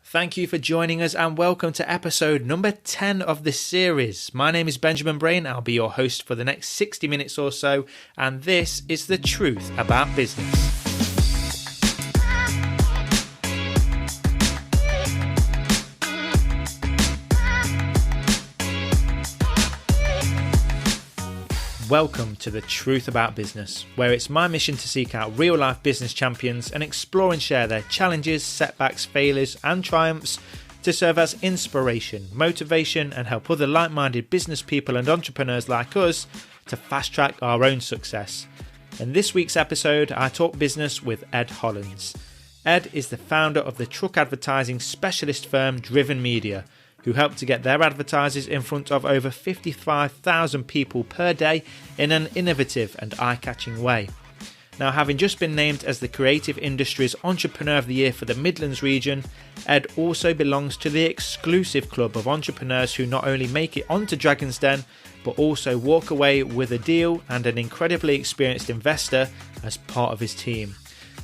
Thank you for joining us and welcome to episode number 10 of this series. My name is Benjamin Brain. I'll be your host for the next 60 minutes or so, and this is the truth about business. Welcome to The Truth About Business, where it's my mission to seek out real-life business champions and explore and share their challenges, setbacks, failures and triumphs to serve as inspiration, motivation and help other like-minded business people and entrepreneurs like us to fast-track our own success. In this week's episode, I talk business with Ed Hollands. Ed is the founder of the truck advertising specialist firm Driven Media, who help to get their advertisers in front of over 55,000 people per day in an innovative and eye-catching way. Now, having just been named as the Creative Industries Entrepreneur of the Year for the Midlands region, Ed also belongs to the exclusive club of entrepreneurs who not only make it onto Dragon's Den, but also walk away with a deal and an incredibly experienced investor as part of his team.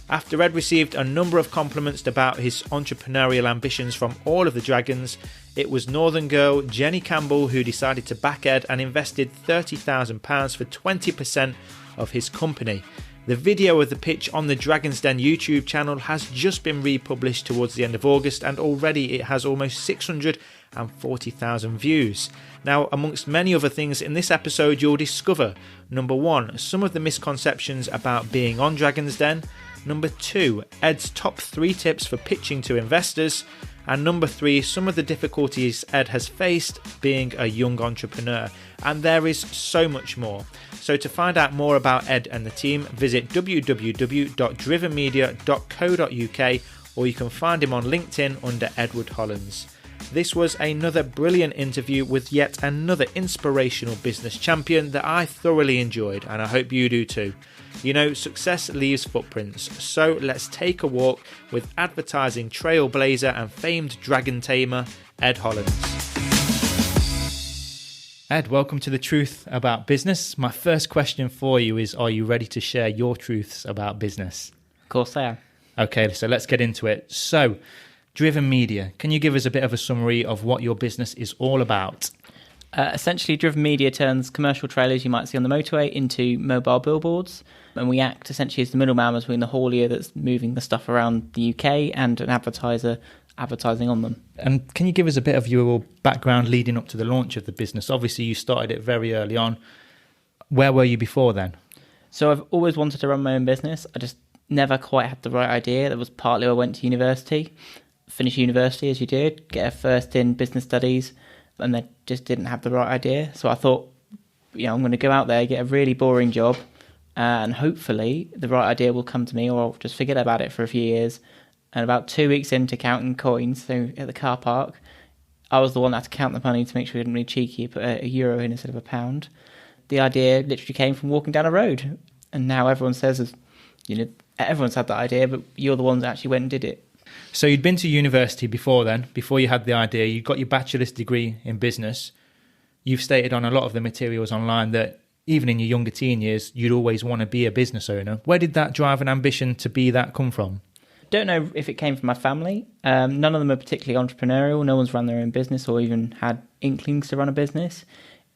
After Ed received a number of compliments about his entrepreneurial ambitions from all of the Dragons, it was Northern girl Jenny Campbell who decided to back Ed and invested £30,000 for 20% of his company. The video of the pitch on the Dragon's Den YouTube channel has just been republished towards the end of August, and already it has almost 640,000 views. Now, amongst many other things in this episode, you'll discover, number 1, some of the misconceptions about being on Dragon's Den, number 2, Ed's top 3 tips for pitching to investors, and number 3, some of the difficulties Ed has faced being a young entrepreneur. And there is so much more. So to find out more about Ed and the team, visit www.drivenmedia.co.uk, or you can find him on LinkedIn under Edward Hollands. This was another brilliant interview with yet another inspirational business champion that I thoroughly enjoyed, and I hope you do too. You know, success leaves footprints, so let's take a walk with advertising trailblazer and famed dragon tamer, Ed Hollands. Ed, welcome to The Truth About Business. My first question for you is, are you ready to share your truths about business? Of course I am. Okay, so let's get into it. So, Driven Media, can you give us a bit of a summary of what your business is all about? Essentially, Driven Media turns commercial trailers you might see on the motorway into mobile billboards, and we act essentially as the middleman between the haulier that's moving the stuff around the UK and an advertiser advertising on them. And can you give us a bit of your background leading up to the launch of the business? Obviously, you started it very early on. Where were you before then? So I've always wanted to run my own business. I just never quite had the right idea. That was partly why I went to university, finish university as you did, get a first in business studies, and they just didn't have the right idea. So I thought, I'm going to go out there, get a really boring job, and hopefully the right idea will come to me, or I'll just forget about it for a few years. And about 2 weeks into counting coins, so at the car park, I was the one that had to count the money to make sure we didn't be cheeky, put a euro in instead of a pound. The idea literally came from walking down a road. And now everyone says, everyone's had that idea, but you're the ones that actually went and did it. So you'd been to university before then, before you had the idea. You got your bachelor's degree in business. You've stated on a lot of the materials online that even in your younger teen years, you'd always want to be a business owner. Where did that drive and ambition to be that come from? Don't know if it came from my family. None of them are particularly entrepreneurial. No one's run their own business or even had inklings to run a business.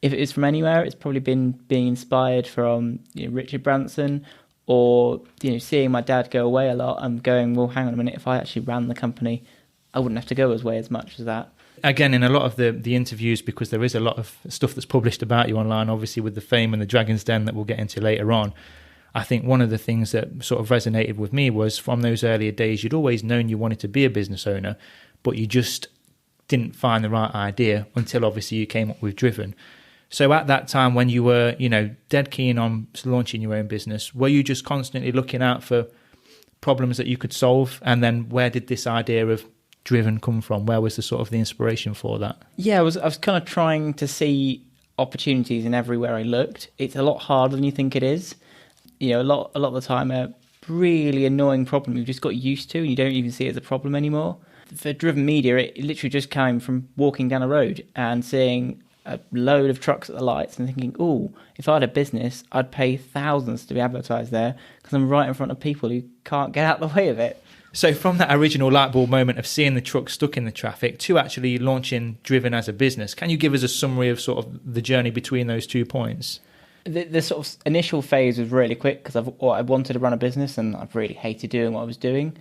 If it is from anywhere, it's probably been being inspired from Richard Branson, or seeing my dad go away a lot and going, well, hang on a minute, if I actually ran the company, I wouldn't have to go away as much as that. Again, in a lot of the interviews, because there is a lot of stuff that's published about you online, obviously with the fame and the Dragon's Den that we'll get into later on, I think one of the things that sort of resonated with me was from those earlier days, you'd always known you wanted to be a business owner, but you just didn't find the right idea until obviously you came up with Driven. So at that time when you were, dead keen on launching your own business, were you just constantly looking out for problems that you could solve? And then where did this idea of Driven come from? Where was the sort of the inspiration for that? Yeah, I was kind of trying to see opportunities in everywhere I looked. It's a lot harder than you think it is. A lot of the time, a really annoying problem you've just got used to and you don't even see it as a problem anymore. For Driven Media, it literally just came from walking down a road and seeing a load of trucks at the lights and thinking, if I had a business, I'd pay thousands to be advertised there because I'm right in front of people who can't get out of the way of it. So from that original light bulb moment of seeing the truck stuck in the traffic to actually launching Driven as a business, can you give us a summary of sort of the journey between those 2 points? The sort of initial phase was really quick because I wanted to run a business and I've really hated doing what I was doing.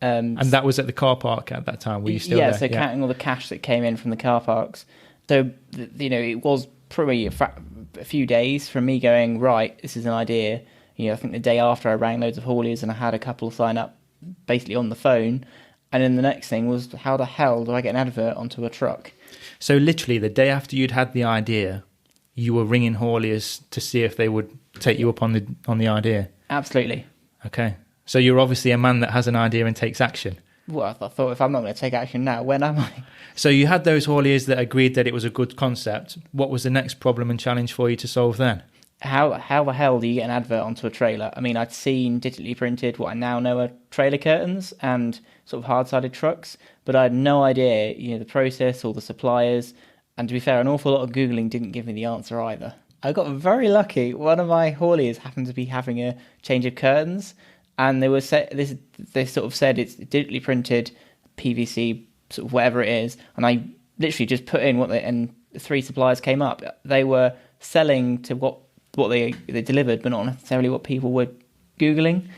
And that was at the car park at that time? Were you still there? So counting all the cash that came in from the car parks. So, it was probably a few days from me going, right, this is an idea. I think the day after I rang loads of hauliers and I had a couple sign up basically on the phone. And then the next thing was, how the hell do I get an advert onto a truck? So literally the day after you'd had the idea, you were ringing hauliers to see if they would take you up on the idea? Absolutely. Okay. So you're obviously a man that has an idea and takes action. Well, I thought, if I'm not going to take action now, when am I? So you had those hauliers that agreed that it was a good concept. What was the next problem and challenge for you to solve then? How the hell do you get an advert onto a trailer? I mean, I'd seen digitally printed, what I now know are trailer curtains and sort of hard-sided trucks, but I had no idea, the process or the suppliers. And to be fair, an awful lot of Googling didn't give me the answer either. I got very lucky. One of my hauliers happened to be having a change of curtains, and they sort of said it's digitally printed PVC, sort of whatever it is, and I literally just put in and 3 suppliers came up. They were selling to what they delivered, but not necessarily what people were Googling.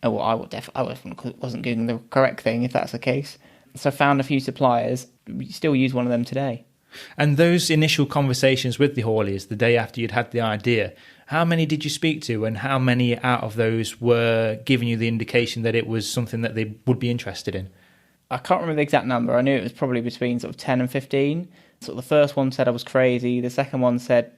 Well, I wasn't Googling the correct thing, if that's the case. So I found a few suppliers. We still use one of them today. And those initial conversations with the hauliers the day after you'd had the idea, how many did you speak to, and how many out of those were giving you the indication that it was something that they would be interested in? I can't remember the exact number. I knew it was probably between sort of 10 and 15. So the first one said I was crazy. The second one said,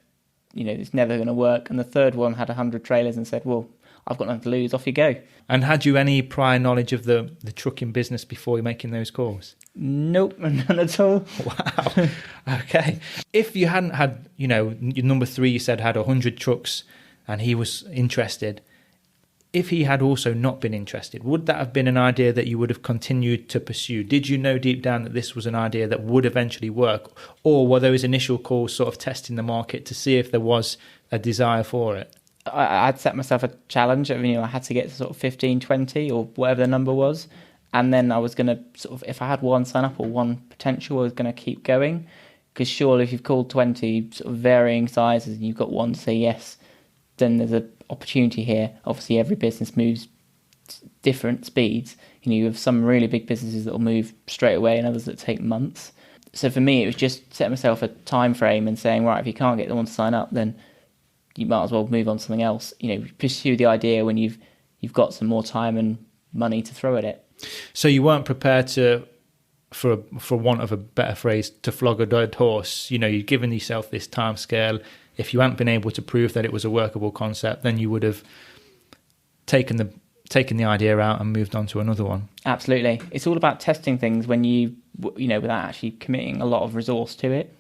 it's never going to work. And the third one had 100 trailers and said, well, I've got nothing to lose. Off you go. And had you any prior knowledge of the trucking business before making those calls? Nope, none at all. Wow. Okay. If you hadn't had, your number 3 you said had 100 trucks and he was interested, if he had also not been interested, would that have been an idea that you would have continued to pursue? Did you know deep down that this was an idea that would eventually work? Or were those initial calls sort of testing the market to see if there was a desire for it? I'd set myself a challenge. I mean, I had to get to sort of 15, 20 or whatever the number was. And then I was going to sort of, if I had one sign up or one potential, I was going to keep going. Because surely if you've called 20 sort of varying sizes and you've got one to say yes, then there's an opportunity here. Obviously, every business moves different speeds. You have some really big businesses that will move straight away and others that take months. So for me, it was just setting myself a time frame and saying, right, if you can't get the one to sign up, then you might as well move on to something else. Pursue the idea when you've got some more time and money to throw at it. So you weren't prepared to, for want of a better phrase, to flog a dead horse. You'd given yourself this time scale. If you hadn't been able to prove that it was a workable concept, then you would have taken the idea out and moved on to another one. Absolutely. It's all about testing things when without actually committing a lot of resource to it.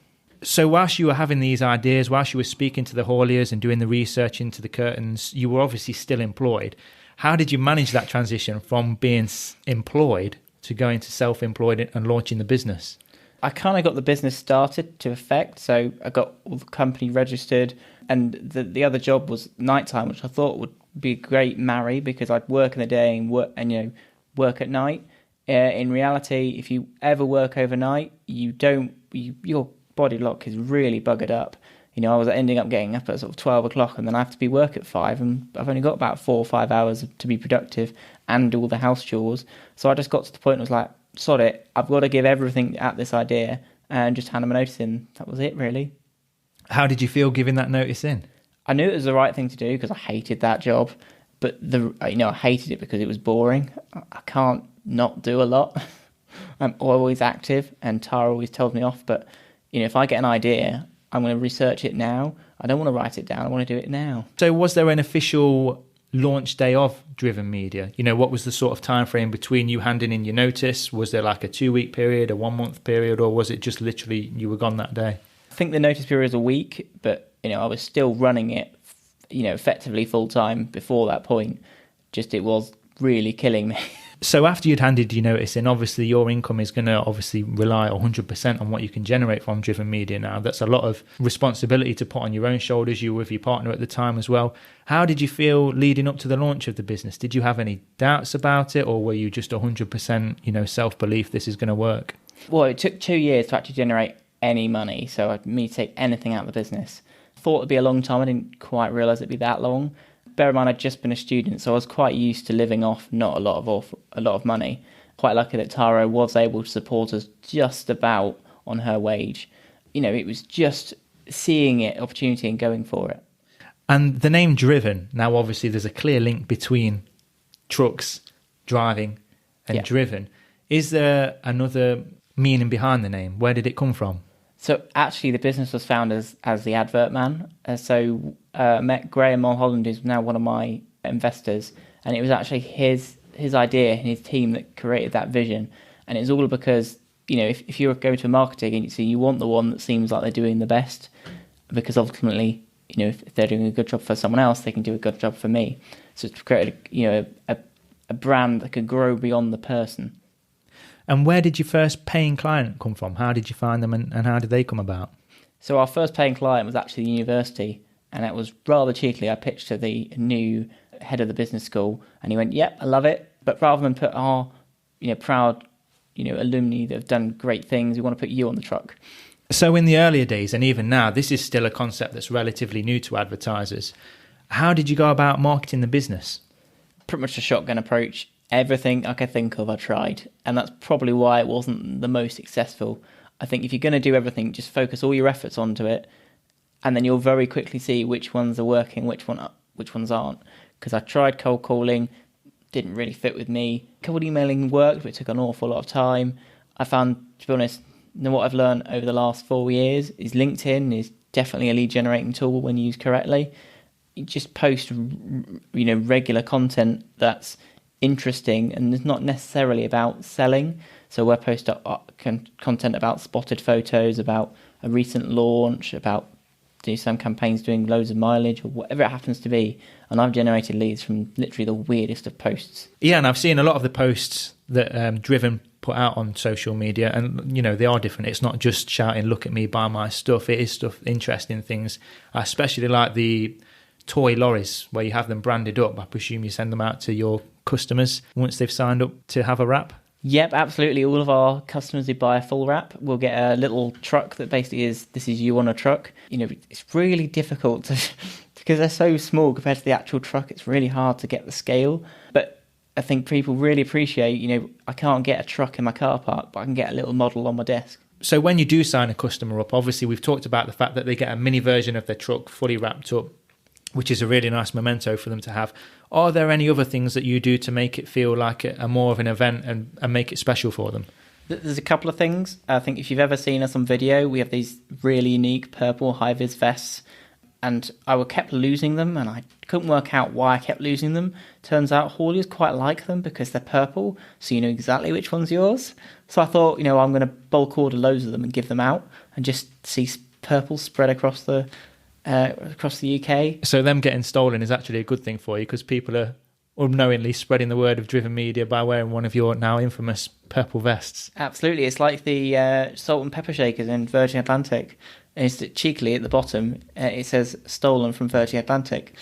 So whilst you were having these ideas, whilst you were speaking to the hauliers and doing the research into the curtains, you were obviously still employed. How did you manage that transition from being employed to going to self-employed and launching the business? I kind of got the business started to effect. So I got all the company registered, and the other job was nighttime, which I thought would be a great marry because I'd work in the day and work at night. In reality, if you ever work overnight, your body clock is really buggered up. I was ending up getting up at sort of 12 o'clock and then I have to be work at 5 and I've only got about 4 or 5 hours to be productive and do all the house chores. So I just got to the point where I was like, sod it, I've got to give everything at this idea and just hand them a notice in. That was it, really. How did you feel giving that notice in? I knew it was the right thing to do because I hated that job, but I hated it because it was boring. I can't not do a lot. I'm always active and Tara always tells me off, but if I get an idea, I'm going to research it now. I don't want to write it down. I want to do it now. So was there an official launch day of Driven Media? What was the sort of time frame between you handing in your notice? Was there like a 2-week period, a 1-month period, or was it just literally you were gone that day? I think the notice period was a week, but I was still running it, effectively full time before that point. Just it was really killing me. So after you'd handed your notice in, obviously your income is going to obviously rely 100% on what you can generate from Driven Media now. That's a lot of responsibility to put on your own shoulders. You were with your partner at the time as well. How did you feel leading up to the launch of the business? Did you have any doubts about it, or were you just 100%, self-belief this is going to work? Well, it took 2 years to actually generate any money, so me to take anything out of the business. Thought it'd be a long time. I didn't quite realise it'd be that long. Bear in mind, I'd just been a student, so I was quite used to living off not a lot of money. Quite lucky that Tara was able to support us just about on her wage. It was just seeing it, opportunity, and going for it. And the name Driven, now obviously there's a clear link between trucks, driving, and driven. Is there another meaning behind the name? Where did it come from? So actually the business was founded as the Advert Man. Met Graham Holland, who's now one of my investors, and it was actually his idea and his team that created that vision. And it's all because, if you're going to a marketing agency, you want the one that seems like they're doing the best, because ultimately, if they're doing a good job for someone else, they can do a good job for me. So it's created, a brand that could grow beyond the person. And where did your first paying client come from? How did you find them, and how did they come about? So our first paying client was actually the university, and it was rather cheekily. I pitched to the new head of the business school, and he went, "Yep, I love it, but rather than put our, proud, alumni that have done great things, we want to put you on the truck." So in the earlier days, and even now, this is still a concept that's relatively new to advertisers. How did you go about marketing the business? Pretty much a shotgun approach. Everything I could think of, I tried. And that's probably why it wasn't the most successful. I think if you're going to do everything, just focus all your efforts onto it. And then you'll very quickly see which ones are working, which ones aren't. Because I tried cold calling, didn't really fit with me. Cold emailing worked, but it took an awful lot of time. I found, to be honest, what I've learned over the last 4 years is LinkedIn is definitely a lead generating tool when used correctly. You just post, regular content that's interesting and it's not necessarily about selling. So we'll post up content about spotted photos, about a recent launch, about some campaigns doing loads of mileage or whatever it happens to be. And I've generated leads from literally the weirdest of posts. Yeah, and I've seen a lot of the posts that Driven put out on social media, and they are different. It's not just shouting, "Look at me, buy my stuff." It is stuff, interesting things. I especially like the toy lorries where you have them branded up. I presume you send them out to your customers once they've signed up to have a wrap. Yep, absolutely. All of our customers who buy a full wrap will get a little truck that basically is, "This is you on a truck." It's really difficult to because they're so small compared to the actual truck. It's really hard to get the scale. But I think people really appreciate, I can't get a truck in my car park, but I can get a little model on my desk. So when you do sign a customer up, obviously we've talked about the fact that they get a mini version of their truck fully wrapped up, which is a really nice memento for them to have. Are there any other things that you do to make it feel like a more of an event and make it special for them? There's a couple of things. I think if you've ever seen us on video, we have these really unique purple high-vis vests, and I kept losing them, and I couldn't work out why I kept losing them. Turns out hauliers quite like them because they're purple, so you know exactly which one's yours. So I thought, I'm going to bulk order loads of them and give them out, and just see purple spread across the UK. So them getting stolen is actually a good thing for you, because people are unknowingly spreading the word of Driven Media by wearing one of your now infamous purple vests. Absolutely. It's like the salt and pepper shakers in Virgin Atlantic. And it's cheekily at the bottom, it says "stolen from Virgin Atlantic."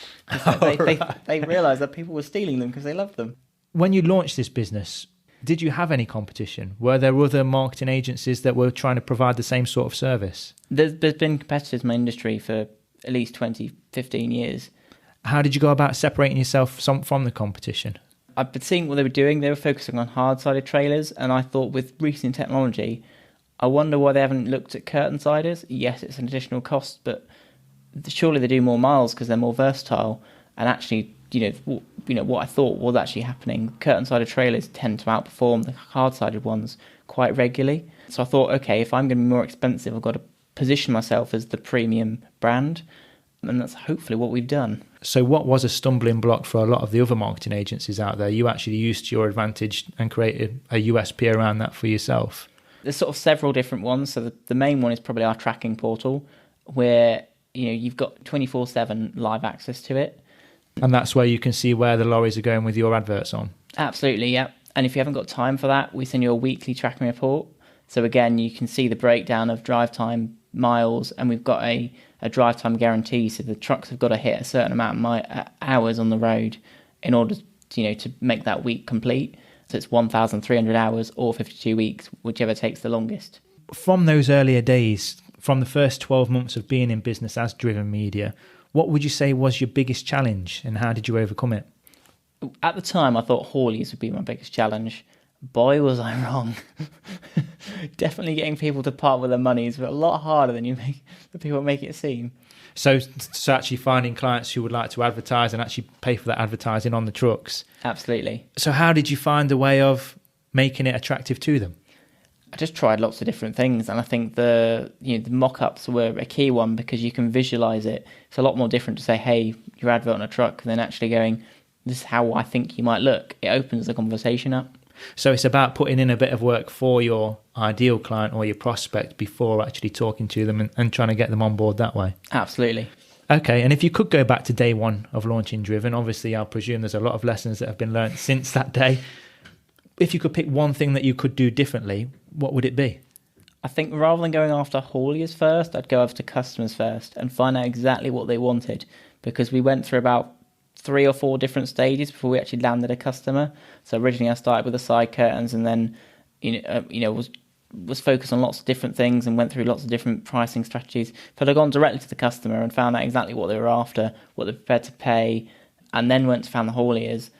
They realised that people were stealing them because they loved them. When you launched this business, did you have any competition? Were there other marketing agencies that were trying to provide the same sort of service? There's been competitors in my industry for at least 20, 15 years. How did you go about separating yourself from the competition? I've been seeing what they were doing. They were focusing on hard-sided trailers, and I thought with recent technology, I wonder why they haven't looked at curtain-siders. Yes, it's an additional cost, but surely they do more miles because they're more versatile. And actually, what I thought was actually happening. Curtain-sided trailers tend to outperform the hard-sided ones quite regularly. So I thought, okay, if I'm going to be more expensive, I've got to position myself as the premium brand, and that's hopefully what we've done. So what was a stumbling block for a lot of the other marketing agencies out there? You actually used your advantage and created a USP around that for yourself. There's sort of several different ones. So the main one is probably our tracking portal, where you've got 24/7 live access to it. And that's where you can see where the lorries are going with your adverts on. Absolutely, yeah. And if you haven't got time for that, we send you a weekly tracking report. So again, you can see the breakdown of drive time, miles, and we've got a drive time guarantee. So the trucks have got to hit a certain amount of hours on the road in order to make that week complete. So it's 1,300 hours or 52 weeks, whichever takes the longest. From those earlier days, from the first 12 months of being in business as Driven Media, what would you say was your biggest challenge and how did you overcome it? At the time, I thought hauliers would be my biggest challenge. Boy, was I wrong. Definitely getting people to part with their money is a lot harder than people make it seem. So actually finding clients who would like to advertise and actually pay for that advertising on the trucks. Absolutely. So how did you find a way of making it attractive to them? I just tried lots of different things, and I think the mock-ups were a key one because you can visualize it. It's a lot more different to say, hey, your advert on a truck, than actually going, this is how I think you might look. It opens the conversation up. So it's about putting in a bit of work for your ideal client or your prospect before actually talking to them and trying to get them on board that way. Absolutely. Okay, and if you could go back to day one of launching Driven, obviously I'll presume there's a lot of lessons that have been learned since that day. If you could pick one thing that you could do differently, what would it be? I think rather than going after hauliers first, I'd go after customers first and find out exactly what they wanted, because we went through about 3 or 4 different stages before we actually landed a customer. So originally I started with the side curtains and then was focused on lots of different things and went through lots of different pricing strategies. If I'd have gone directly to the customer and found out exactly what they were after, what they're prepared to pay, and then went to find the hauliers,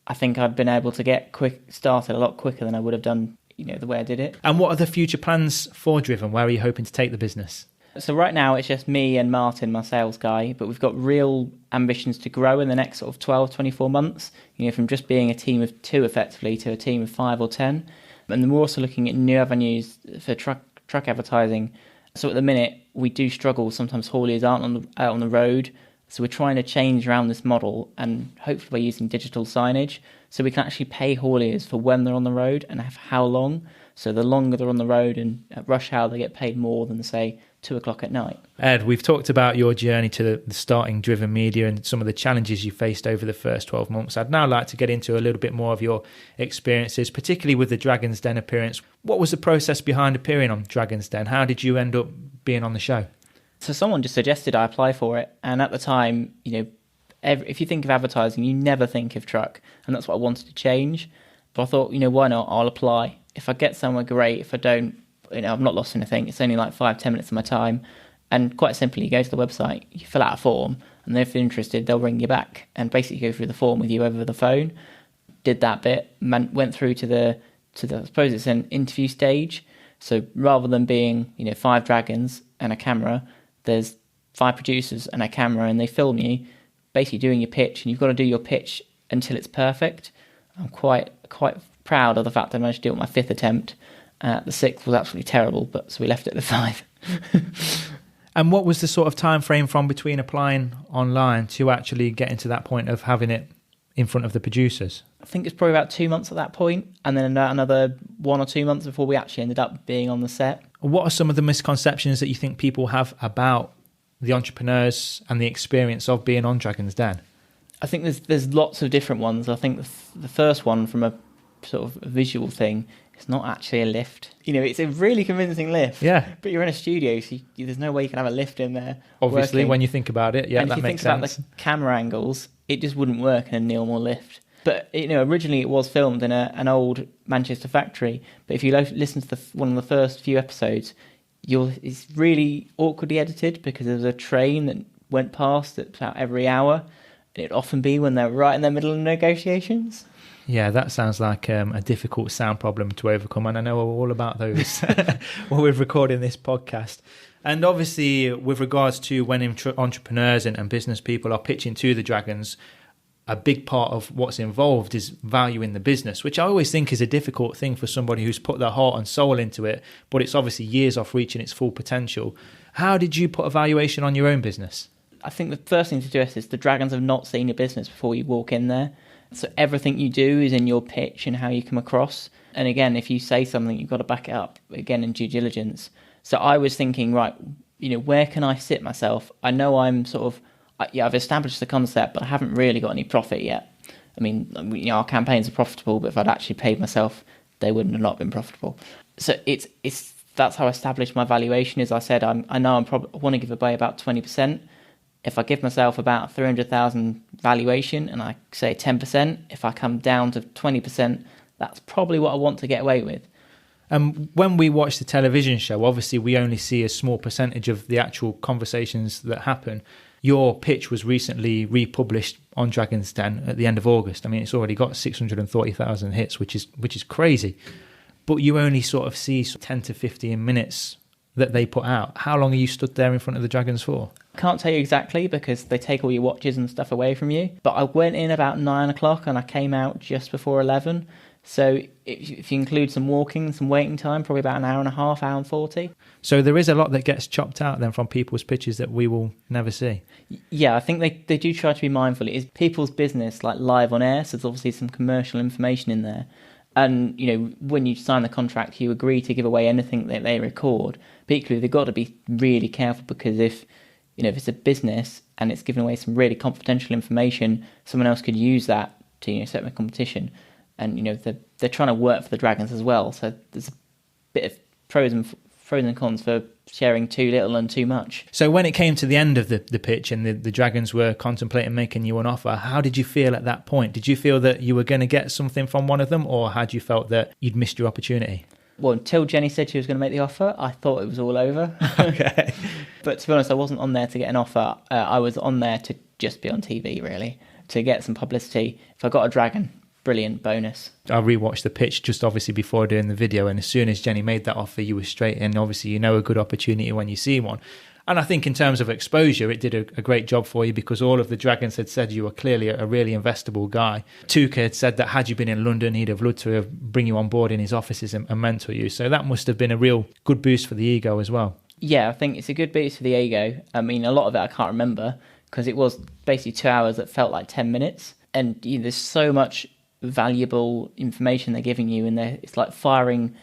I think I'd been able to get started a lot quicker than I would have done, the way I did it. And what are the future plans for Driven? Where are you hoping to take the business? So right now it's just me and Martin, my sales guy, but we've got real ambitions to grow in the next sort of 12, 24 months, from just being a team of 2 effectively to a team of 5 or 10. And then we're also looking at new avenues for truck advertising. So at the minute, we do struggle. Sometimes hauliers aren't out on the road. So we're trying to change around this model, and hopefully by using digital signage, so we can actually pay hauliers for when they're on the road and have how long. So the longer they're on the road and at rush hour, they get paid more than, say, 2 o'clock at night. Ed, we've talked about your journey to the starting Driven Media and some of the challenges you faced over the first 12 months. I'd now like to get into a little bit more of your experiences, particularly with the Dragon's Den appearance. What was the process behind appearing on Dragon's Den? How did you end up being on the show? So someone just suggested I apply for it. And at the time, if you think of advertising, you never think of truck. And that's what I wanted to change. But I thought, why not? I'll apply. If I get somewhere, great. If I don't, I've not lost anything. It's only like 5-10 minutes of my time. And quite simply, you go to the website, you fill out a form, and if they're interested, they'll ring you back and basically go through the form with you over the phone. Did that bit, went through to the I suppose it's an interview stage. So rather than being, 5 dragons and a camera, there's 5 producers and a camera, and they film you basically doing your pitch, and you've got to do your pitch until it's perfect. I'm quite proud of the fact that I managed to do it on my 5th attempt. The 6th was absolutely terrible, so we left it at the 5. And what was the sort of time frame from between applying online to actually getting to that point of having it in front of the producers? I think it's probably about 2 months at that point, and then another 1 or 2 months before we actually ended up being on the set. What are some of the misconceptions that you think people have about the entrepreneurs and the experience of being on Dragon's Den? I think there's lots of different ones. I think the first one, from a sort of visual thing, it's not actually a lift. It's a really convincing lift. Yeah. But you're in a studio, so there's no way you can have a lift in there. Obviously, working. when you think about it, yeah, and that makes sense. And if you think about the camera angles, it just wouldn't work in a normal lift. But, originally it was filmed in an old Manchester factory. But if you listen to one of the first few episodes, it's really awkwardly edited because there was a train that went past at about every hour. And it'd often be when they're right in the middle of negotiations. Yeah, that sounds like a difficult sound problem to overcome, and I know all about those while we're recording this podcast. And obviously, with regards to when entrepreneurs and business people are pitching to the Dragons, a big part of what's involved is valuing the business, which I always think is a difficult thing for somebody who's put their heart and soul into it, but it's obviously years off reaching its full potential. How did you put a valuation on your own business? I think the first thing to address is the Dragons have not seen your business before you walk in there. So everything you do is in your pitch and how you come across. And again, if you say something, you've got to back it up, again, in due diligence. So I was thinking, right, where can I sit myself? I know I'm I've established the concept, but I haven't really got any profit yet. I mean, our campaigns are profitable, but if I'd actually paid myself, they wouldn't have not been profitable. So that's how I established my valuation. As I said, I want to give away about 20%. If I give myself about 300,000 valuation and I say 10%, if I come down to 20%, that's probably what I want to get away with. When we watch the television show, obviously we only see a small percentage of the actual conversations that happen. Your pitch was recently republished on Dragon's Den at the end of August. I mean, it's already got 630,000 hits, which is crazy. But you only sort of see 10 to 15 minutes that they put out. How long are you stood there in front of the Dragons for? I can't tell you exactly because they take all your watches and stuff away from you. But I went in about 9 o'clock and I came out just before 11. So if you include some walking, some waiting time, probably about an hour and a half, hour and 40. So there is a lot that gets chopped out then from people's pitches that we will never see. Yeah, I think they do try to be mindful. It is people's business, like live on air, so there's obviously some commercial information in there. And, when you sign the contract, you agree to give away anything that they record. But equally, they've got to be really careful because if it's a business and it's giving away some really confidential information, someone else could use that to, set up a competition. And, they're trying to work for the Dragons as well. So there's a bit of pros and cons for sharing too little and too much. So when it came to the end of the pitch and the Dragons were contemplating making you an offer, how did you feel at that point? Did you feel that you were going to get something from one of them, or had you felt that you'd missed your opportunity? Well, until Jenny said she was going to make the offer, I thought it was all over. Okay. But to be honest, I wasn't on there to get an offer. I was on there to just be on TV, really, to get some publicity. If I got a Dragon, brilliant bonus. I rewatched the pitch just obviously before doing the video, and as soon as Jenny made that offer, you were straight in. Obviously, a good opportunity when you see one. And I think in terms of exposure, it did a great job for you because all of the Dragons had said you were clearly a really investable guy. Tuka had said that had you been in London, he'd have loved to bring you on board in his offices and mentor you. So that must have been a real good boost for the ego as well. Yeah, I think it's a good boost for the ego. I mean, a lot of it I can't remember because it was basically 2 hours that felt like 10 minutes. And there's so much valuable information they're giving you, and it's like firing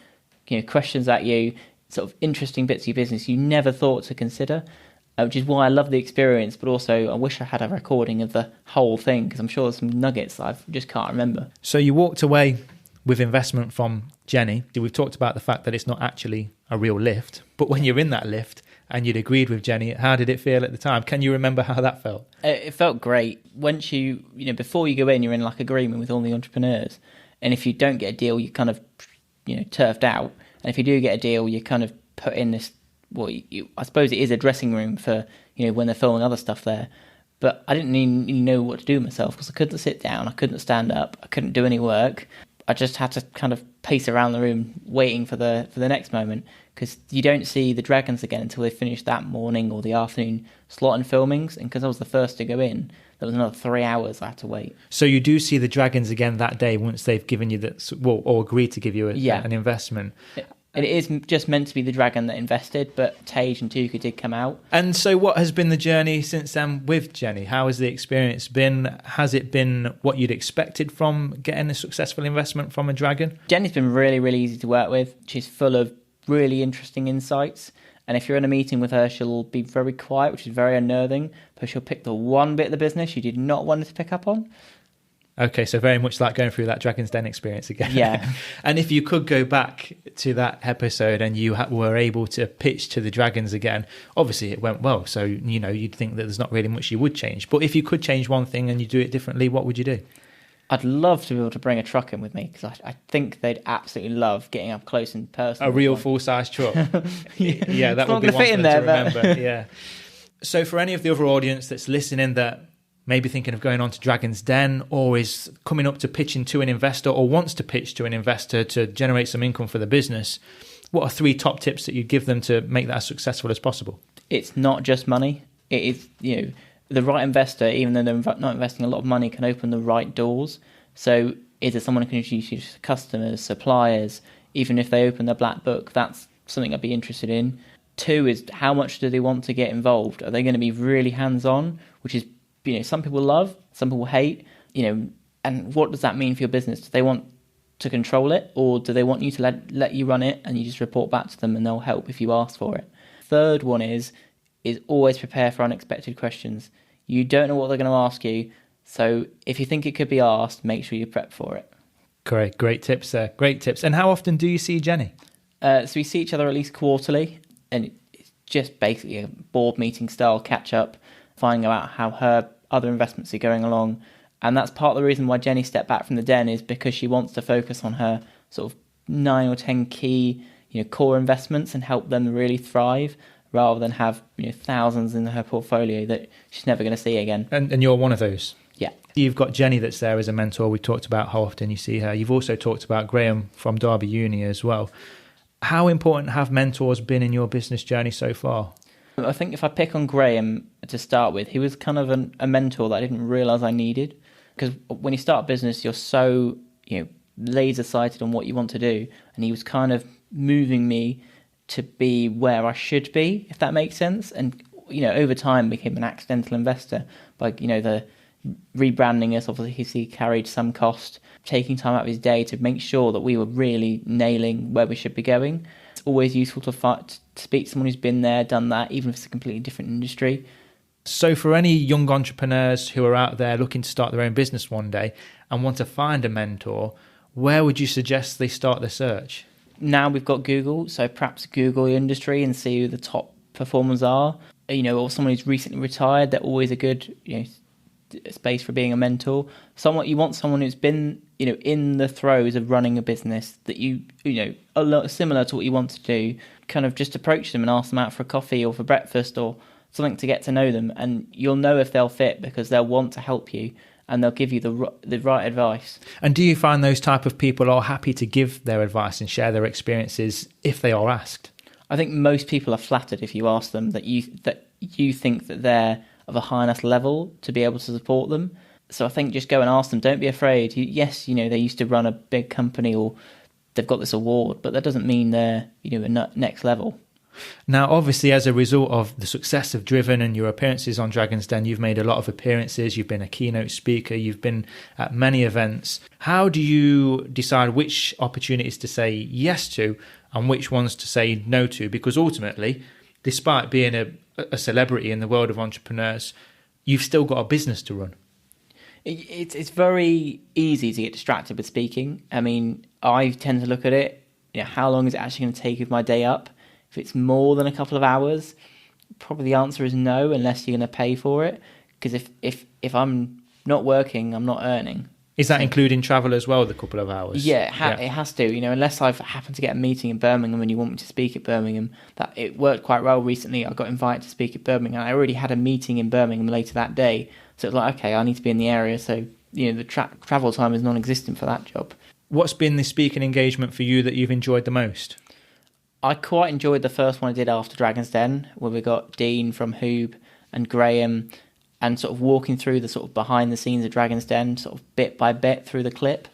questions at you, sort of interesting bits of your business you never thought to consider, which is why I love the experience. But also I wish I had a recording of the whole thing because I'm sure there's some nuggets that I just can't remember. So you walked away with investment from Jenny. We've talked about the fact that it's not actually a real lift, but when you're in that lift and you'd agreed with Jenny, how did it feel at the time? Can you remember how that felt? It felt great. Once before you go in, you're in like agreement with all the entrepreneurs. And if you don't get a deal, you're kind of, turfed out. And if you do get a deal, you kind of put in this, I suppose it is a dressing room for, when they're filming other stuff there. But I didn't even know what to do with myself because I couldn't sit down, I couldn't stand up, I couldn't do any work. I just had to kind of pace around the room waiting for the next moment because you don't see the Dragons again until they finish that morning or the afternoon slot and filmings. And because I was the first to go in, there was another 3 hours I had to wait. So you do see the Dragons again that day once they've given you or agreed to give you an investment. And it is just meant to be the Dragon that invested, but Tage and Tuka did come out. And so what has been the journey since then with Jenny? How has the experience been? Has it been what you'd expected from getting a successful investment from a Dragon? Jenny's been really, really easy to work with. She's full of really interesting insights. And if you're in a meeting with her, she'll be very quiet, which is very unnerving, but she'll pick the one bit of the business you did not want her to pick up on. Okay, so very much like going through that Dragon's Den experience again. Yeah. And if you could go back to that episode and you were able to pitch to the Dragons again, obviously it went well, so you'd think that there's not really much you would change. But if you could change one thing and you do it differently, what would you do? I'd love to be able to bring a truck in with me because I think they'd absolutely love getting up close and personal. A real full-size truck. Yeah, that it's would be one fit in thing there, to remember. Yeah. So for any of the other audience that's listening that maybe thinking of going on to Dragon's Den or is coming up to pitching to an investor or wants to pitch to an investor to generate some income for the business, what are 3 top tips that you'd give them to make that as successful as possible? It's not just money. It is, the right investor, even though they're not investing a lot of money, can open the right doors. So is it someone who can introduce you to customers, suppliers? Even if they open their black book, that's something I'd be interested in. 2 is how much do they want to get involved? Are they going to be really hands-on, which is some people love, some people hate, and what does that mean for your business? Do they want to control it, or do they want you to let you run it and you just report back to them and they'll help if you ask for it? 3rd one is always prepare for unexpected questions. You don't know what they're going to ask you. So if you think it could be asked, make sure you prep for it. Great tips there. Great tips. And how often do you see Jenny? So we see each other at least quarterly, and it's just basically a board meeting style catch up, finding out how her other investments are going along. And that's part of the reason why Jenny stepped back from the den, is because she wants to focus on her sort of 9 or 10 key, core investments and help them really thrive, rather than have thousands in her portfolio that she's never going to see again. And you're one of those. Yeah. You've got Jenny that's there as a mentor. We talked about how often you see her. You've also talked about Graham from Derby Uni as well. How important have mentors been in your business journey so far? I think if I pick on Graham to start with, he was kind of a mentor that I didn't realise I needed. Because when you start a business, you're so laser sighted on what you want to do, and he was kind of moving me to be where I should be, if that makes sense. And over time became an accidental investor by the rebranding us. Obviously he carried some cost, taking time out of his day to make sure that we were really nailing where we should be going. It's always useful to speak to someone who's been there, done that, even if it's a completely different industry. So for any young entrepreneurs who are out there looking to start their own business one day and want to find a mentor, where would you suggest they start their search? Now we've got Google, so perhaps Google the industry and see who the top performers are. Or someone who's recently retired, they're always a good space for being a mentor. You want someone who's been in the throes of running a business, that a lot similar to what you want to do. Kind of just approach them and ask them out for a coffee or for breakfast or something to get to know them, and you'll know if they'll fit because they'll want to help you and they'll give you the right advice. And do you find those type of people are happy to give their advice and share their experiences if they are asked? I think most people are flattered if you ask them that you think that they're of a high enough level to be able to support them. So I think just go and ask them. Don't be afraid. Yes, they used to run a big company or they've got this award, but that doesn't mean they're next level. Now, obviously, as a result of the success of Driven and your appearances on Dragon's Den, you've made a lot of appearances, you've been a keynote speaker, you've been at many events. How do you decide which opportunities to say yes to and which ones to say no to? Because ultimately, despite being a celebrity in the world of entrepreneurs, you've still got a business to run. It's very easy to get distracted with speaking. I mean, I tend to look at it, how long is it actually going to take with my day up? If it's more than a couple of hours, probably the answer is no, unless you're going to pay for it. Because if I'm not working, I'm not earning. Is that including travel as well, the couple of hours? Yeah, it has to. Unless I've happened to get a meeting in Birmingham and you want me to speak at Birmingham, that it worked quite well recently. I got invited to speak at Birmingham. I already had a meeting in Birmingham later that day. So it's like, okay, I need to be in the area. So, the travel time is non-existent for that job. What's been the speaking engagement for you that you've enjoyed the most? I quite enjoyed the first one I did after Dragon's Den, where we got Dean from Hoob and Graham, and sort of walking through the sort of behind the scenes of Dragon's Den, sort of bit by bit through the clip.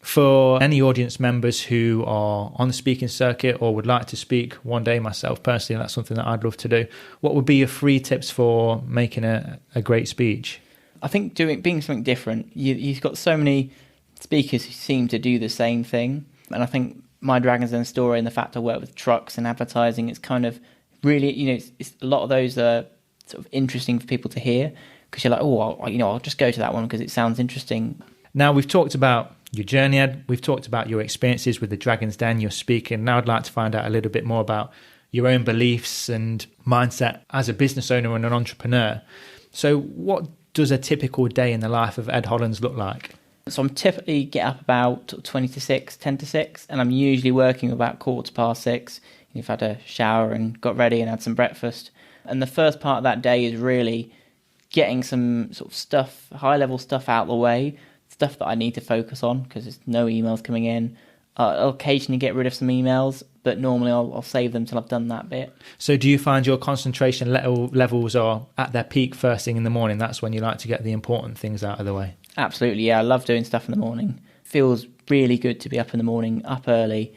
For any audience members who are on the speaking circuit or would like to speak one day, myself personally, that's something that I'd love to do, what would be your 3 tips for making a great speech? I think being something different. You've got so many speakers who seem to do the same thing, and I think my Dragon's Den story and the fact I work with trucks and advertising, it's kind of really, it's a lot of those are sort of interesting for people to hear, because you're like, I'll just go to that one because it sounds interesting. Now, we've talked about your journey, Ed. We've talked about your experiences with the Dragon's Den, your speaking. Now I'd like to find out a little bit more about your own beliefs and mindset as a business owner and an entrepreneur. So what does a typical day in the life of Ed Hollands look like? So I'm typically get up about 10 to 6, and I'm usually working about 6:15. I've had a shower and got ready and had some breakfast. And the first part of that day is really getting some sort of stuff, high-level stuff out of the way, stuff that I need to focus on because there's no emails coming in. I'll occasionally get rid of some emails, but normally I'll save them till I've done that bit. So do you find your concentration levels are at their peak first thing in the morning? That's when you like to get the important things out of the way? Absolutely, yeah. I love doing stuff in the morning. Feels really good to be up in the morning, up early,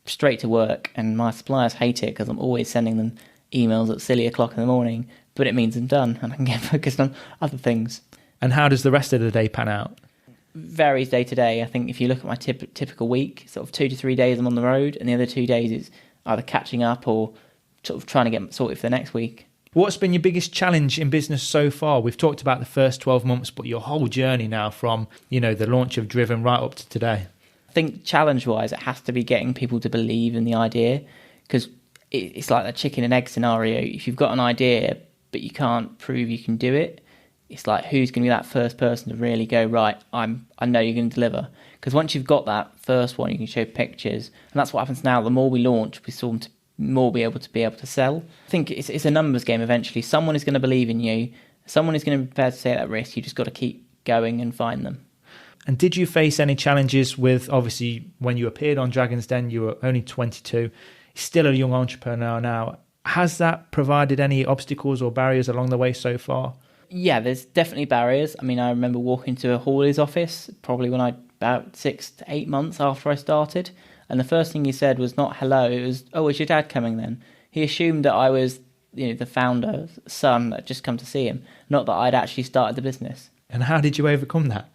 straight to work. And my suppliers hate it because I'm always sending them emails at silly o'clock in the morning, but it means I'm done and I can get focused on other things. And how does the rest of the day pan out? Varies day to day. I think if you look at my typical week, sort of 2 to 3 days I'm on the road, and the other 2 days is either catching up or sort of trying to get sorted for the next week. What's been your biggest challenge in business so far? We've talked about the first 12 months, but your whole journey now from, the launch of Driven right up to today. I think challenge-wise, it has to be getting people to believe in the idea, because it's like that chicken and egg scenario. If you've got an idea, but you can't prove you can do it, it's like, who's going to be that first person to really go, right, I know you're going to deliver. Because once you've got that first one, you can show pictures. And that's what happens now. The more we launch, we sort of more be able to sell. I think it's a numbers game eventually. Someone is going to believe in you. Someone is going to be prepared to take that risk. You just got to keep going and find them. And did you face any challenges with, obviously, when you appeared on Dragon's Den, you were only 22, still a young entrepreneur now. Has that provided any obstacles or barriers along the way so far? Yeah, there's definitely barriers. I mean, I remember walking to a Hawley's office probably when I about 6 to 8 months after I started. And the first thing he said was not hello, it was, oh, is your dad coming then? He assumed that I was, the founder's son that had just come to see him, not that I'd actually started the business. And how did you overcome that?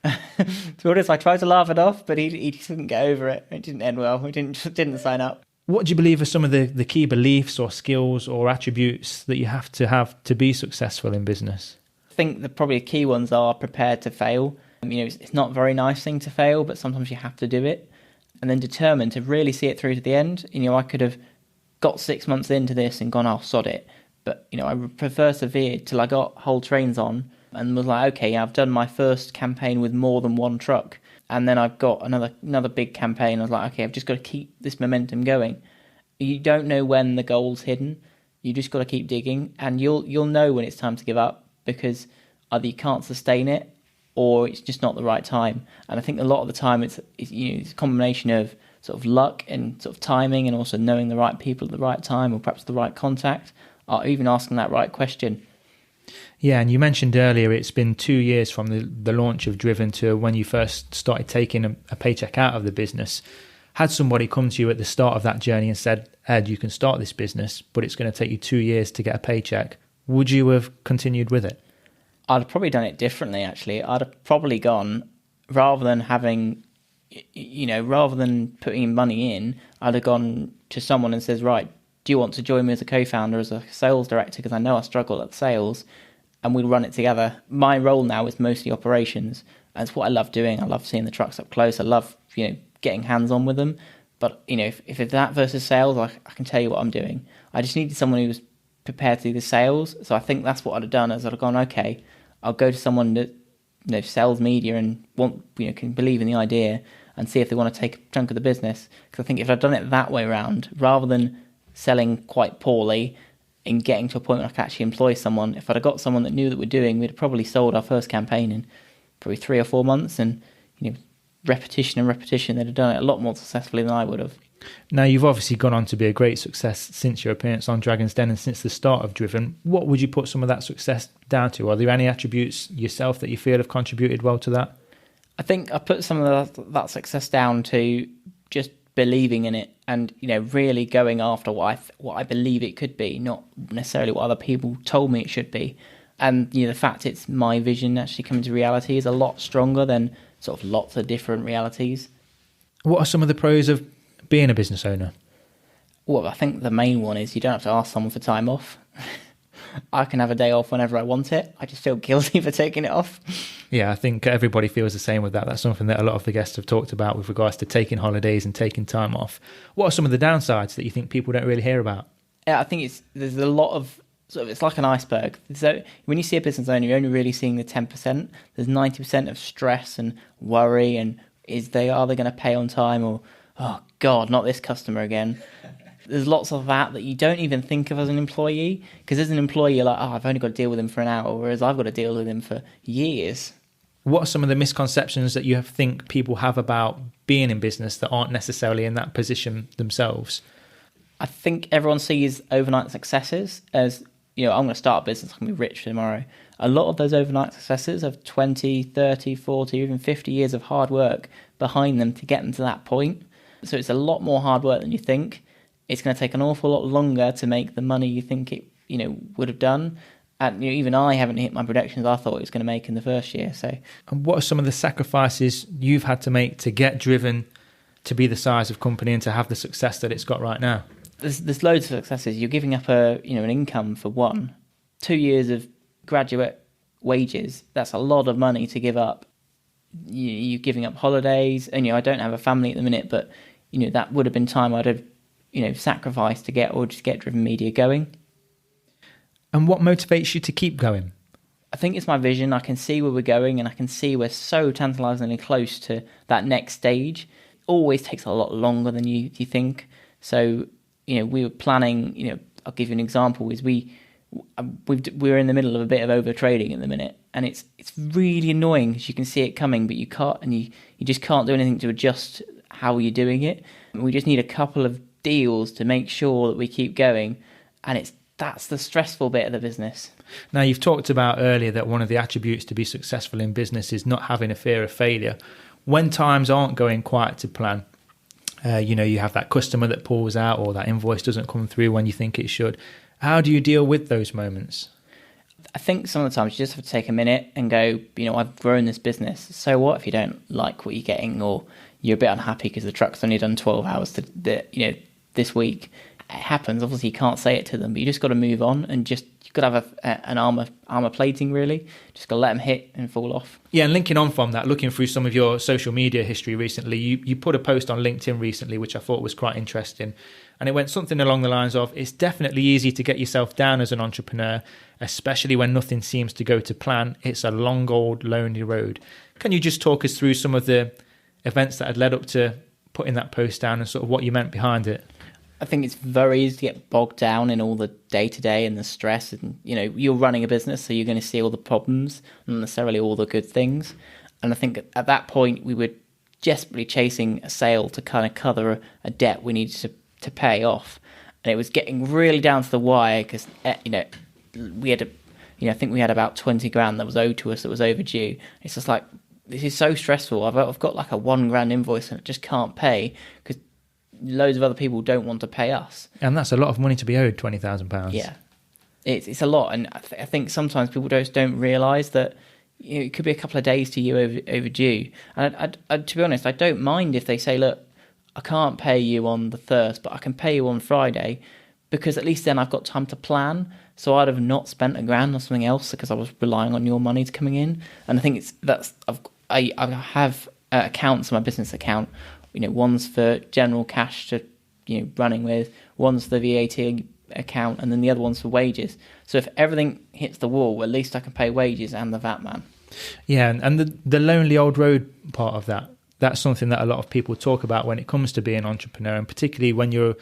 To be honest, I tried to laugh it off, but he just couldn't get over it. It didn't end well. He didn't sign up. What do you believe are some of the key beliefs or skills or attributes that you have to be successful in business? I think the probably key ones are prepared to fail. It's not a very nice thing to fail, but sometimes you have to do it. And then determined to really see it through to the end. I could have got 6 months into this and gone, oh, sod it. But, I persevered till I got whole trains on and was like, okay, I've done my first campaign with more than one truck. And then I've got another big campaign. I was like, okay, I've just got to keep this momentum going. You don't know when the goal's hidden. You just got to keep digging, and you'll know when it's time to give up, because either you can't sustain it or it's just not the right time. And I think a lot of the time it's a combination of sort of luck and sort of timing, and also knowing the right people at the right time, or perhaps the right contact, or even asking that right question. Yeah, and you mentioned earlier it's been 2 years from the launch of Driven to when you first started taking a paycheck out of the business. Had somebody come to you at the start of that journey and said, Ed, you can start this business, but it's going to take you 2 years to get a paycheck, would you have continued with it? I'd have probably done it differently, actually. I'd have probably gone, rather than putting money in, I'd have gone to someone and says, right, do you want to join me as a co-founder, as a sales director? Because I know I struggle at sales, and we'll run it together. My role now is mostly operations. That's what I love doing. I love seeing the trucks up close. I love, getting hands-on with them. But, if it's that versus sales, I can tell you what I'm doing. I just needed someone who was prepared to do the sales. So I think that's what I'd have done, is I'd have gone, okay, I'll go to someone that sells media and can believe in the idea, and see if they want to take a chunk of the business. Because I think if I'd done it that way around, rather than selling quite poorly and getting to a point where I could actually employ someone, if I'd have got someone that knew that we're doing, we'd have probably sold our first campaign in probably 3 or 4 months, and repetition, they'd have done it a lot more successfully than I would have. Now, you've obviously gone on to be a great success since your appearance on Dragon's Den and since the start of Driven. What would you put some of that success down to? Are there any attributes yourself that you feel have contributed well to that? I think I put some of that success down to just believing in it, and really going after what I believe it could be, not necessarily what other people told me it should be. And the fact it's my vision actually coming to reality is a lot stronger than sort of lots of different realities. What are some of the pros of being a business owner? Well, I think the main one is you don't have to ask someone for time off. I can have a day off whenever I want it. I just feel guilty for taking it off. Yeah, I think everybody feels the same with that. That's something that a lot of the guests have talked about with regards to taking holidays and taking time off. What are some of the downsides that you think people don't really hear about? Yeah, I think there's a lot of it's like an iceberg. So when you see a business owner, you're only really seeing the 10%. There's 90% of stress and worry, and are they going to pay on time, or oh God, not this customer again. There's lots of that you don't even think of as an employee, because as an employee you're like, oh, I've only got to deal with him for an hour, whereas I've got to deal with him for years. What are some of the misconceptions that you think people have about being in business that aren't necessarily in that position themselves? I think everyone sees overnight successes as, I'm going to start a business, I'm going to be rich tomorrow. A lot of those overnight successes have 20, 30, 40, even 50 years of hard work behind them to get them to that point. So it's a lot more hard work than you think. It's going to take an awful lot longer to make the money you think it, would have done. And even I haven't hit my projections I thought it was going to make in the first year. So, and what are some of the sacrifices you've had to make to get Driven to be the size of company and to have the success that it's got right now? there's loads of successes. You're giving up an income for 2 years of graduate wages. That's a lot of money to give up. You're giving up holidays, and I don't have a family at the minute, but that would have been time I'd have sacrificed to get Driven Media going. And what motivates you to keep going? I think it's my vision. I can see where we're going, and I can see we're so tantalisingly close to that next stage. It always takes a lot longer than you think. So, we were planning, I'll give you an example, is we're in the middle of a bit of over trading at the minute, and it's really annoying because you can see it coming, but you can't, and you just can't do anything to adjust how you're doing it. And we just need a couple of deals to make sure that we keep going, and that's the stressful bit of the business. Now, you've talked about earlier that one of the attributes to be successful in business is not having a fear of failure. When times aren't going quite to plan, you have that customer that pulls out, or that invoice doesn't come through when you think it should. How do you deal with those moments? I think some of the times you just have to take a minute and go, I've grown this business. So what if you don't like what you're getting, or you're a bit unhappy because the truck's only done 12 hours this week? It happens. Obviously, you can't say it to them, but you just got to move on, and you've got to have an armor plating, really. Just got to let them hit and fall off. Yeah, and linking on from that, looking through some of your social media history recently, you put a post on LinkedIn recently, which I thought was quite interesting. And it went something along the lines of, it's definitely easy to get yourself down as an entrepreneur, especially when nothing seems to go to plan. It's a long, old, lonely road. Can you just talk us through some of the events that had led up to putting that post down and sort of what you meant behind it? I think it's very easy to get bogged down in all the day-to-day and the stress. And, you're running a business, so you're going to see all the problems, not necessarily all the good things. And I think at that point, we were desperately chasing a sale to kind of cover a debt we needed to pay off. And it was getting really down to the wire because, we had I think we had about 20 grand that was owed to us that was overdue. It's just like, this is so stressful. I've got like a 1 grand invoice and I just can't pay because loads of other people don't want to pay us. And that's a lot of money to be owed, £20,000. Yeah, it's a lot. And I think sometimes people don't realise that it could be a couple of days to you overdue. And I, to be honest, I don't mind if they say, look, I can't pay you on the 1st, but I can pay you on Friday, because at least then I've got time to plan. So I'd have not spent £1 grand on something else because I was relying on your money to coming in. And I think I have accounts on my business account. One's for general cash to running with, one's the VAT account, and then the other one's for wages. So if everything hits the wall, at least I can pay wages and the VAT man. Yeah, and the lonely old road part of that's something that a lot of people talk about when it comes to being an entrepreneur, and particularly when you're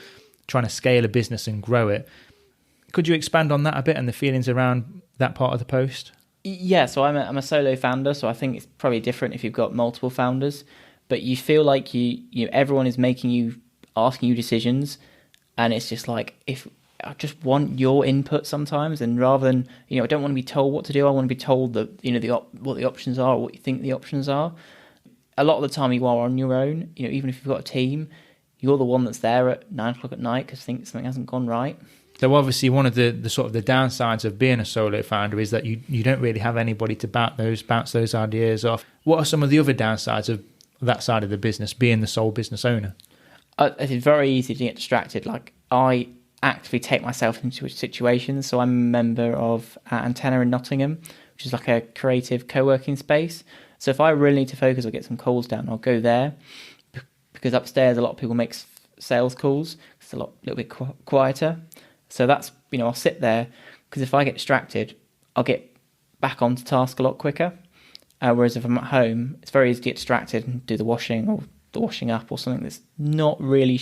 trying to scale a business and grow it. Could you expand on that a bit and the feelings around that part of the post? Yeah, so I'm a solo founder, so I think it's probably different if you've got multiple founders. But you feel like everyone is asking you decisions, and it's just like, if I just want your input sometimes, and rather than I don't want to be told what to do, I want to be told that what the options are, or what you think the options are. A lot of the time you are on your own. Even if you've got a team, you're the one that's there at 9 o'clock at night because something hasn't gone right. So obviously one of the sort of the downsides of being a solo founder is that you don't really have anybody to bounce those ideas off. What are some of the other downsides of that side of the business, being the sole business owner? It's very easy to get distracted. Like, I actively take myself into situations. So I'm a member of Antenna in Nottingham, which is like a creative co-working space. So if I really need to focus or get some calls down, I'll go there, because upstairs a lot of people make sales calls. It's a little bit quieter. So that's, I'll sit there, because if I get distracted, I'll get back onto task a lot quicker. Whereas if I'm at home, it's very easy to get distracted and do the washing or the washing up or something that's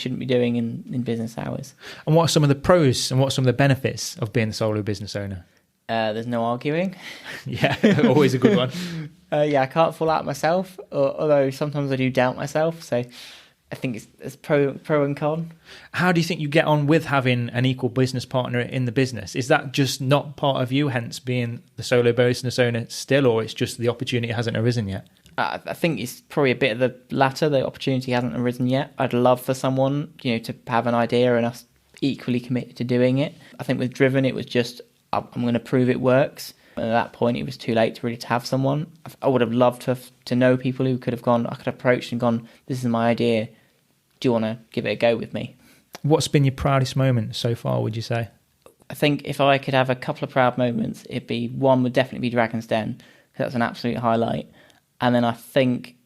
shouldn't be doing in business hours. And what are some of the pros and what are some of the benefits of being a solo business owner? There's no arguing. Yeah, always a good one. I can't fall out myself, although sometimes I do doubt myself. So I think it's pro and con. How do you think you get on with having an equal business partner in the business? Is that just not part of you, hence being the solo business owner still, or it's just the opportunity hasn't arisen yet? I think it's probably a bit of the latter. The opportunity hasn't arisen yet. I'd love for someone, to have an idea and us equally committed to doing it. I think with Driven, it was just, I'm going to prove it works. And at that point, it was too late to really have someone. I would have loved to know people who could have gone, I could have approached and gone, this is my idea. Do you want to give it a go with me? What's been your proudest moment so far, would you say? I think if I could have a couple of proud moments, one would definitely be Dragon's Den, because that's an absolute highlight. And then I think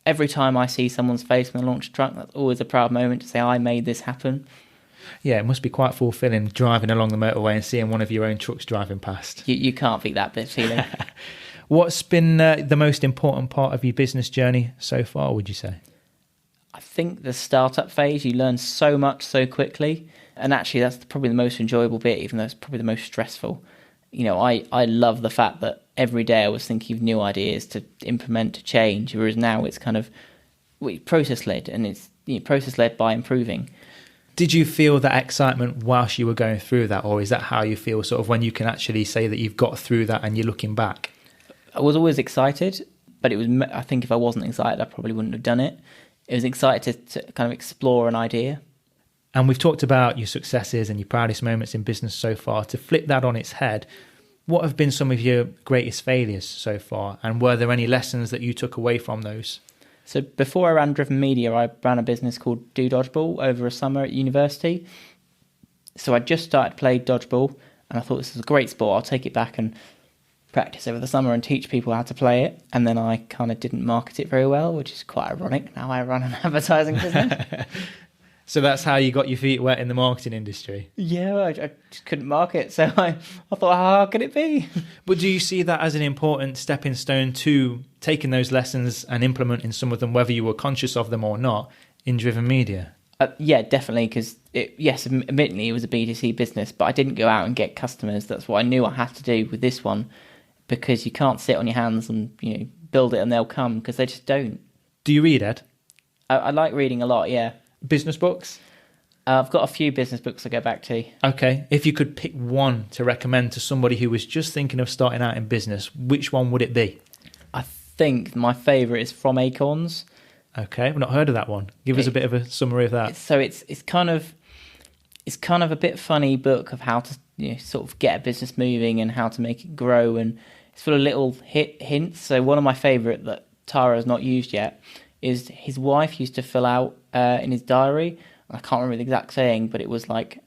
every time I see someone's face when they launch a truck, that's always a proud moment to say, I made this happen. Yeah, it must be quite fulfilling driving along the motorway and seeing one of your own trucks driving past. You can't beat that bit feeling. What's been the most important part of your business journey so far, would you say? I think the startup phase, you learn so much so quickly. And actually, that's probably the most enjoyable bit, even though it's probably the most stressful. I love the fact that every day I was thinking of new ideas to implement, to change, whereas now it's kind of process-led, and it's process-led by improving. Did you feel that excitement whilst you were going through that, or is that how you feel sort of when you can actually say that you've got through that and you're looking back? I was always excited, but I think if I wasn't excited, I probably wouldn't have done it. It was excited to kind of explore an idea. And we've talked about your successes and your proudest moments in business so far. To flip that on its head, what have been some of your greatest failures so far? And were there any lessons that you took away from those? So before I ran Driven Media, I ran a business called Do Dodgeball over a summer at university. So I just started to play dodgeball, and I thought this is a great sport. I'll take it back and practice over the summer and teach people how to play it. And then I kind of didn't market it very well, which is quite ironic. Now I run an advertising business. So that's how you got your feet wet in the marketing industry? Yeah, I just couldn't market. So I thought, how could it be? But do you see that as an important stepping stone to taking those lessons and implementing some of them, whether you were conscious of them or not, in Driven Media? Yeah, definitely, because yes, admittedly it was a B2C business, but I didn't go out and get customers. That's what I knew I had to do with this one, because you can't sit on your hands and build it and they'll come, because they just don't. Do you read, Ed? I like reading a lot, yeah. Business books? I've got a few business books to go back to. Okay. If you could pick one to recommend to somebody who was just thinking of starting out in business, which one would it be? I think my favourite is From Acorns. Okay, I've not heard of that one. Give us a bit of a summary of that. So it's kind of a bit funny book of how to sort of get a business moving and how to make it grow, and it's full of little hints. So one of my favourite that Tara has not used yet is his wife used to fill out in his diary. I can't remember the exact saying, but it was like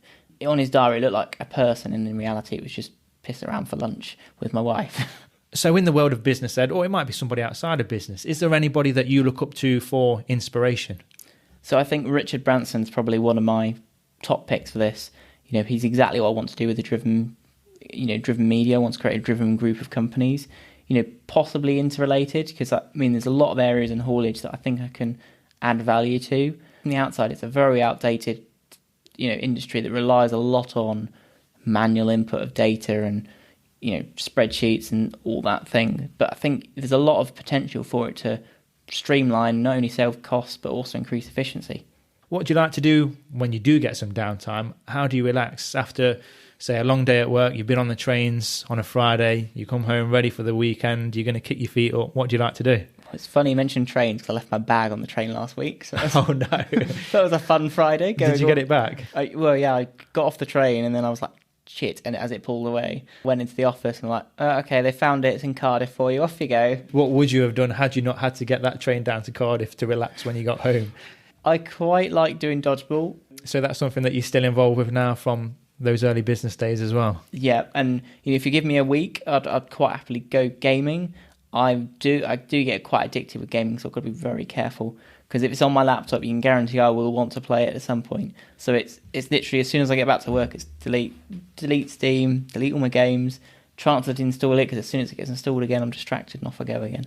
on his diary it looked like a person, and in reality it was just pissing around for lunch with my wife. So in the world of business, Ed, or it might be somebody outside of business, is there anybody that you look up to for inspiration? So I think Richard Branson's probably one of my top picks for this. He's exactly what I want to do with the Driven Media. I want to create a driven group of companies, possibly interrelated, because there's a lot of areas in haulage that I think I can add value to. From the outside, it's a very outdated, industry that relies a lot on manual input of data and, spreadsheets and all that thing. But I think there's a lot of potential for it to streamline, not only save costs, but also increase efficiency. What do you like to do when you do get some downtime? How do you relax after, say, a long day at work? You've been on the trains on a Friday, you come home ready for the weekend, you're going to kick your feet up. What do you like to do? It's funny you mentioned trains, because I left my bag on the train last week. So oh, no. That was a fun Friday. Did you get it back? I got off the train and then I was like, shit, and as it pulled away, went into the office and okay, they found it, it's in Cardiff for you, off you go. What would you have done had you not had to get that train down to Cardiff to relax when you got home? I quite like doing dodgeball. So that's something that you're still involved with now from those early business days as well? Yeah, and if you give me a week, I'd quite happily go gaming. I do get quite addicted with gaming, so I've got to be very careful, because if it's on my laptop, you can guarantee I will want to play it at some point. So it's literally, as soon as I get back to work, it's delete Steam, delete all my games, transfer to install it, because as soon as it gets installed again, I'm distracted and off I go again.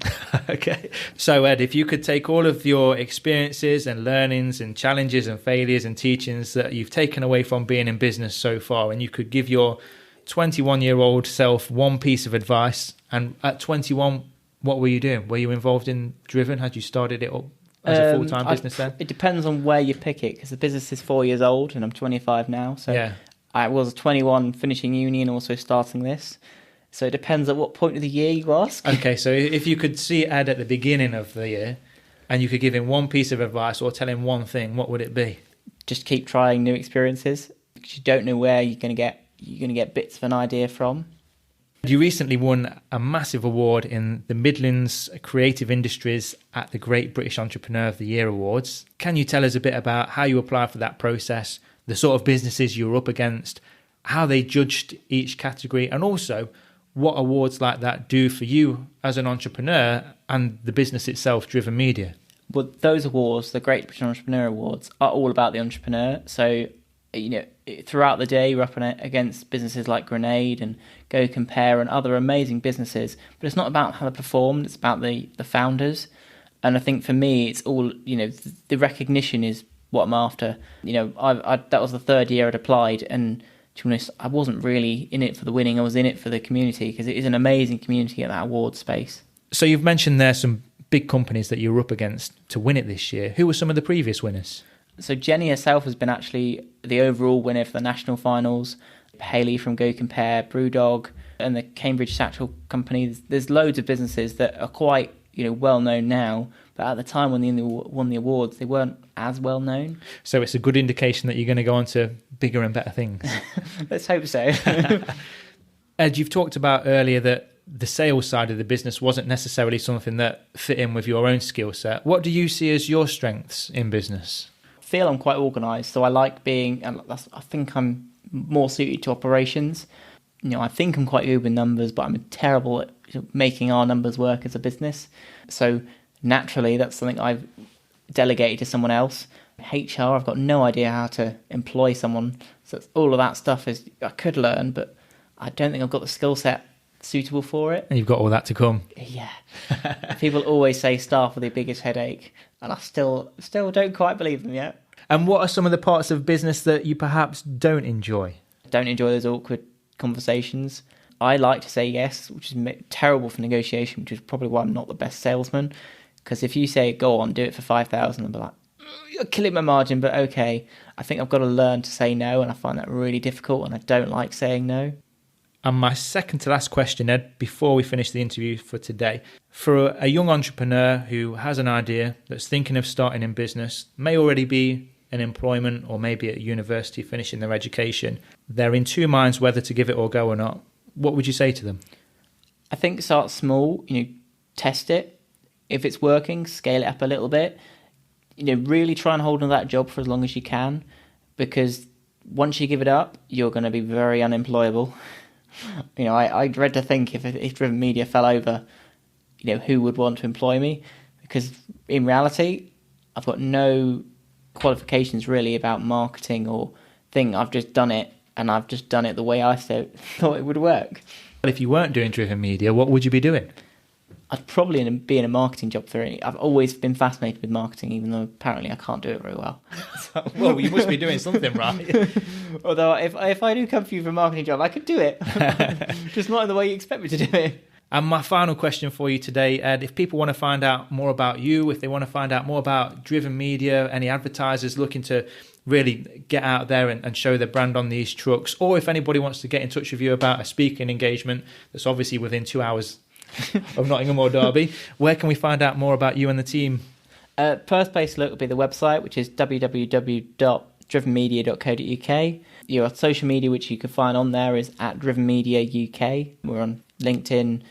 Okay. So Ed, if you could take all of your experiences and learnings and challenges and failures and teachings that you've taken away from being in business so far, and you could give your 21-year-old self one piece of advice, and at 21, what were you doing? Were you involved in Driven? Had you started it up as a full-time business then? It depends on where you pick it, because the business is 4 years old and I'm 25 now. So yeah. I was 21 finishing uni and also starting this. So it depends at what point of the year you ask. Okay, so if you could see Ed at the beginning of the year and you could give him one piece of advice or tell him one thing, what would it be? Just keep trying new experiences, because you don't know where you're going to get bits of an idea from. You recently won a massive award in the Midlands Creative Industries at the Great British Entrepreneur of the Year Awards. Can you tell us a bit about how you applied for that process, the sort of businesses you were up against, how they judged each category, and also what awards like that do for you as an entrepreneur and the business itself, Driven Media? Well, those awards, the Great British Entrepreneur Awards, are all about the entrepreneur. So, throughout the day, we're up against businesses like Grenade and Go Compare and other amazing businesses. But it's not about how they performed, it's about the founders. And I think for me, it's all, the recognition is what I'm after. That was the third year I'd applied, and to be honest, I wasn't really in it for the winning. I was in it for the community, because it is an amazing community at that award space. So you've mentioned there some big companies that you were up against to win it this year. Who were some of the previous winners? So Jenny herself has been actually the overall winner for the national finals. Hayley from Go Compare, Brewdog, and the Cambridge Satchel Company. There's loads of businesses that are quite well known now, but at the time when they won the awards, they weren't as well known. So it's a good indication that you're going to go on to bigger and better things. Let's hope so. Ed, you've talked about earlier that the sales side of the business wasn't necessarily something that fit in with your own skill set. What do you see as your strengths in business? I feel I'm quite organised, so I like being, and I think I'm more suited to operations. I think I'm quite good with numbers, but I'm terrible at making our numbers work as a business. So naturally, that's something I've delegated to someone else. HR, I've got no idea how to employ someone. So all of that stuff is I could learn, but I don't think I've got the skill set suitable for it. And you've got all that to come. Yeah. People always say staff are the biggest headache, and I still don't quite believe them yet. And what are some of the parts of business that you perhaps don't enjoy? Don't enjoy those awkward conversations. I like to say yes, which is terrible for negotiation, which is probably why I'm not the best salesman. Because if you say, go on, do it for 5,000, I'll be like, you're killing my margin, but okay. I think I've got to learn to say no, and I find that really difficult, and I don't like saying no. And my second to last question, Ed, before we finish the interview for today, for a young entrepreneur who has an idea, that's thinking of starting in business, may already be in employment or maybe at university finishing their education, they're in two minds whether to give it or go or not. What would you say to them? I think start small, test it. If it's working, scale it up a little bit. Really try and hold on to that job for as long as you can, because once you give it up, you're going to be very unemployable. I dread to think if Driven Media fell over, who would want to employ me? Because in reality, I've got no qualifications really about marketing or thing. I've just done it, and I've just done it the way I thought it would work. But if you weren't doing Driven Media, what would you be doing? I'd probably be in a marketing job for it. I've always been fascinated with marketing, even though apparently I can't do it very well. Well, you must be doing something right. Although if I do come for you for a marketing job, I could do it. Just not in the way you expect me to do it. And my final question for you today, Ed, if people want to find out more about you, if they want to find out more about Driven Media, any advertisers looking to really get out there and show their brand on these trucks, or if anybody wants to get in touch with you about a speaking engagement that's obviously within 2 hours of Nottingham or Derby, where can we find out more about you and the team? First place to look will be the website, which is www.drivenmedia.co.uk. Your social media, which you can find on there, is at Driven Media UK. We're on LinkedIn,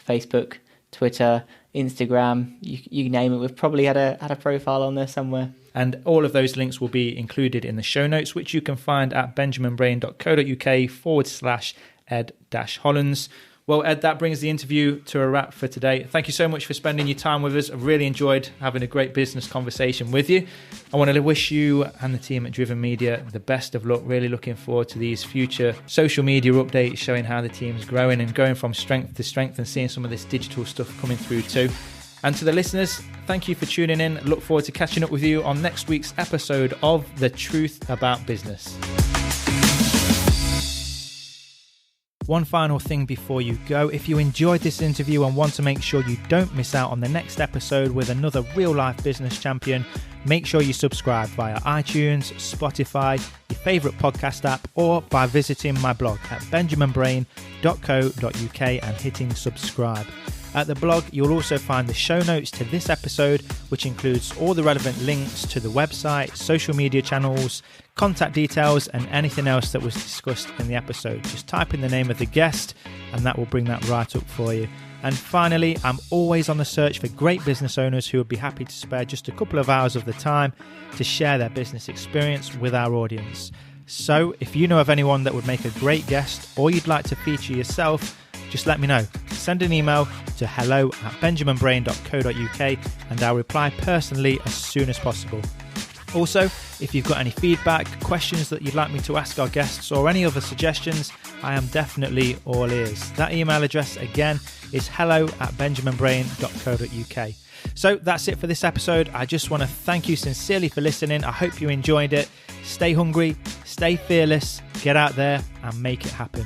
Facebook, Twitter, Instagram, you name it. We've probably had a profile on there somewhere. And all of those links will be included in the show notes, which you can find at benjaminbrain.co.uk/Ed-Hollands. Well, Ed, that brings the interview to a wrap for today. Thank you so much for spending your time with us. I've really enjoyed having a great business conversation with you. I want to wish you and the team at Driven Media the best of luck. Really looking forward to these future social media updates showing how the team's growing and going from strength to strength, and seeing some of this digital stuff coming through too. And to the listeners, thank you for tuning in. Look forward to catching up with you on next week's episode of The Truth About Business. One final thing before you go. If you enjoyed this interview and want to make sure you don't miss out on the next episode with another real-life business champion, make sure you subscribe via iTunes, Spotify, your favourite podcast app, or by visiting my blog at benjaminbrain.co.uk and hitting subscribe. At the blog, you'll also find the show notes to this episode, which includes all the relevant links to the website, social media channels, contact details, and anything else that was discussed in the episode. Just type in the name of the guest and that will bring that right up for you. And finally, I'm always on the search for great business owners who would be happy to spare just a couple of hours of the time to share their business experience with our audience. So if you know of anyone that would make a great guest, or you'd like to feature yourself, just let me know. Send an email to hello@benjaminbrain.co.uk and I'll reply personally as soon as possible. Also, if you've got any feedback, questions that you'd like me to ask our guests, or any other suggestions, I am definitely all ears. That email address again is hello@benjaminbrain.co.uk. So that's it for this episode. I just want to thank you sincerely for listening. I hope you enjoyed it. Stay hungry, stay fearless, get out there and make it happen.